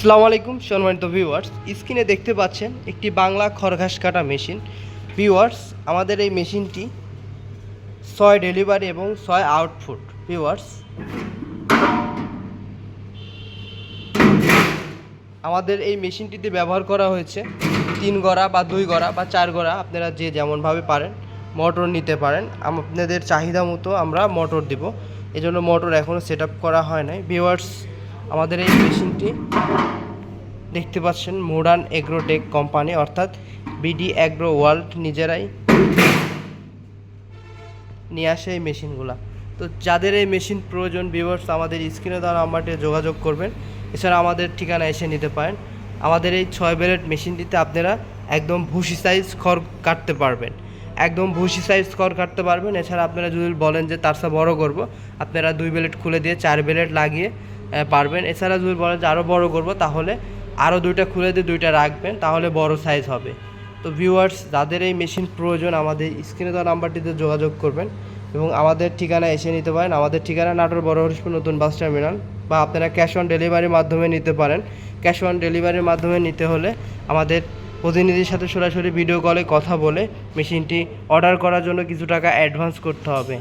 আসসালামু আলাইকুম সম্মানিত ভিউয়ার্স, স্ক্রিনে দেখতে পাচ্ছেন একটি বাংলা খড়ঘাস কাটা মেশিন। ভিউয়ার্স, আমাদের এই মেশিনটি 6 ডেলিভারি এবং 6 আউটপুট। ভিউয়ার্স, আমাদের এই মেশিনটিতে ব্যবহার করা হয়েছে 3 গড়া বা 2 গড়া বা 4 গড়া, আপনারা যে যেমনভাবে পারেন মোটর নিতে পারেন। আপনাদের চাহিদা মতো আমরা মোটর দেব, এজন্য মোটর এখনও সেট আপ করা হয় নাই। ভিউয়ার্স, আমাদের এই মেশিনটি দেখতে পাচ্ছেন মডার্ন এগ্রোটেক কোম্পানি অর্থাৎ বিডি অ্যাগ্রো ওয়ার্ল্ড নিজেরাই নিয়ে আসে এই মেশিনগুলো। তো যাদের এই মেশিন প্রয়োজন, ভিউয়ার্স, আমাদের স্ক্রিনে দেওয়া নাম্বারটি যোগাযোগ করবেন। এছাড়া আমাদের ঠিকানা এসে নিতে পারেন। আমাদের এই 6 ব্লেড মেশিনটিতে আপনারা একদম ভুসি সাইজ খড় কাটতে পারবেন, একদম ভুসি সাইজ খড় কাটতে পারবেন। এছাড়া আপনারা যদি বলেন যে তার চেয়ে বড় করব, আপনারা 2 ব্লেড খুলে দিয়ে 4 ব্লেড লাগিয়ে পারবেন। এছাড়া যদি বলেন যে আরও বড় করব, তাহলে আরও 2টা খুলে দিয়ে 2টা রাখবেন, তাহলে বড় সাইজ হবে। তো ভিউয়ার্স, যাদের এই মেশিন প্রয়োজন আমাদের স্ক্রিনে দেওয়া নাম্বারটিতে যোগাযোগ করবেন এবং আমাদের ঠিকানা এসে নিতে পারেন। আমাদের ঠিকানা নাটোর বড় হরিশপুর নতুন বাস টার্মিনাল, বা আপনারা ক্যাশ অন ডেলিভারির মাধ্যমে নিতে পারেন। ক্যাশ অন ডেলিভারির মাধ্যমে নিতে হলে আমাদের প্রতিনিধির সাথে সরাসরি ভিডিও কলে কথা বলে মেশিনটি অর্ডার করার জন্য কিছু টাকা অ্যাডভান্স করতে হবে।